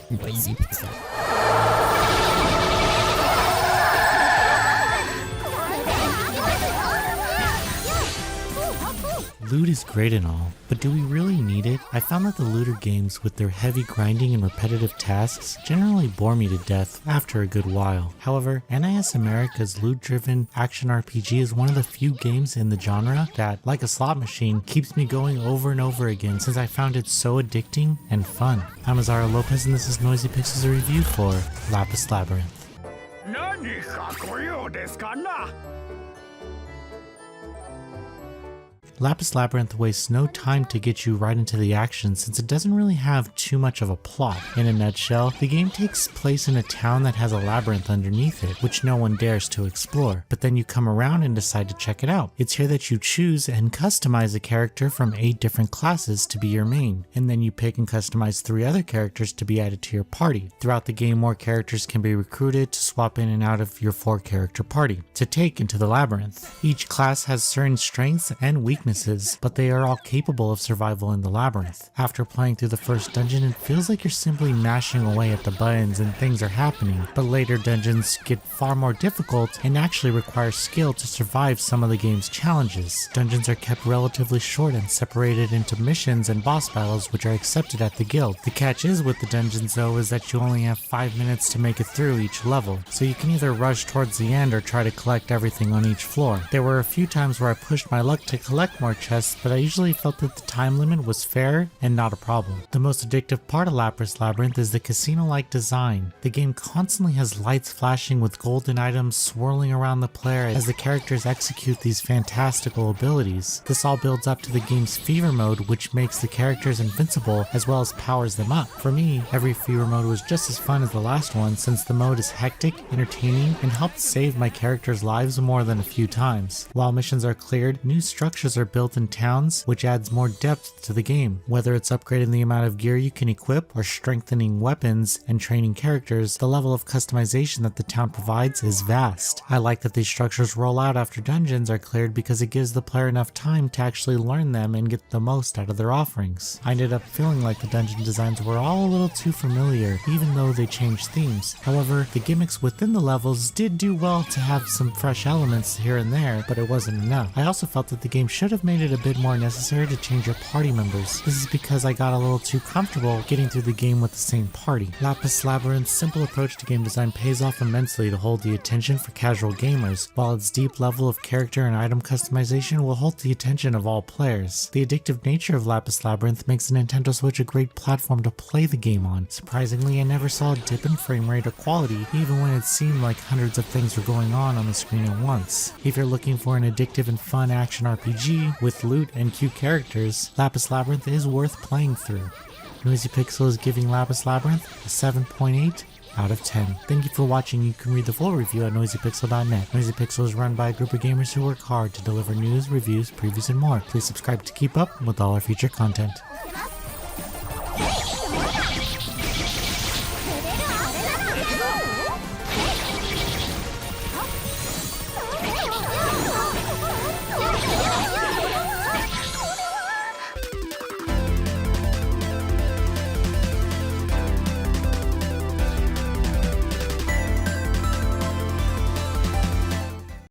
Noisy Pixel. Loot is great and all, but do we really need it? I found that the looter games with their heavy grinding and repetitive tasks generally bore me to death after a good while. However, NIS America's loot-driven action RPG is one of the few games in the genre that, like a slot machine, keeps me going over and over again since I found it so addicting and fun. I'm Azara Lopez and this is Noisy Pixel's review for Lapis Labyrinth. Lapis Labyrinth wastes no time to get you right into the action since it doesn't really have too much of a plot. In a nutshell, the game takes place in a town that has a labyrinth underneath it, which no one dares to explore, but then you come around and decide to check it out. It's here that you choose and customize a character from 8 different classes to be your main, and then you pick and customize 3 other characters to be added to your party. Throughout the game, more characters can be recruited to swap in and out of your 4-character party to take into the labyrinth. Each class has certain strengths and weaknesses, but they are all capable of survival in the labyrinth. After playing through the first dungeon, it feels like you're simply mashing away at the buttons and things are happening, but later dungeons get far more difficult and actually require skill to survive some of the game's challenges. Dungeons are kept relatively short and separated into missions and boss battles which are accepted at the guild. The catch is with the dungeons though is that you only have 5 minutes to make it through each level, so you can either rush towards the end or try to collect everything on each floor. There were a few times where I pushed my luck to collect more chests, but I usually felt that the time limit was fair and not a problem. The most addictive part of Lapis Labyrinth is the casino-like design. The game constantly has lights flashing with golden items swirling around the player as the characters execute these fantastical abilities. This all builds up to the game's fever mode, which makes the characters invincible as well as powers them up. For me, every fever mode was just as fun as the last one since the mode is hectic, entertaining, and helped save my characters' lives more than a few times. While missions are cleared, new structures are built in towns, which adds more depth to the game. Whether it's upgrading the amount of gear you can equip or strengthening weapons and training characters, the level of customization that the town provides is vast. I like that these structures roll out after dungeons are cleared because it gives the player enough time to actually learn them and get the most out of their offerings. I ended up feeling like the dungeon designs were all a little too familiar, even though they changed themes. However, the gimmicks within the levels did do well to have some fresh elements here and there, but it wasn't enough. I also felt that the game should have made it a bit more necessary to change your party members. This is because I got a little too comfortable getting through the game with the same party. Lapis Labyrinth's simple approach to game design pays off immensely to hold the attention for casual gamers, while its deep level of character and item customization will hold the attention of all players. The addictive nature of Lapis Labyrinth makes the Nintendo Switch a great platform to play the game on. Surprisingly, I never saw a dip in frame rate or quality, even when it seemed like hundreds of things were going on the screen at once. If you're looking for an addictive and fun action RPG with loot and cute characters, Lapis Labyrinth is worth playing through. Noisy Pixel is giving Lapis Labyrinth a 7.8 out of 10. Thank you for watching. You can read the full review at noisypixel.net. Noisy Pixel is run by a group of gamers who work hard to deliver news, reviews, previews, and more. Please subscribe to keep up with all our future content.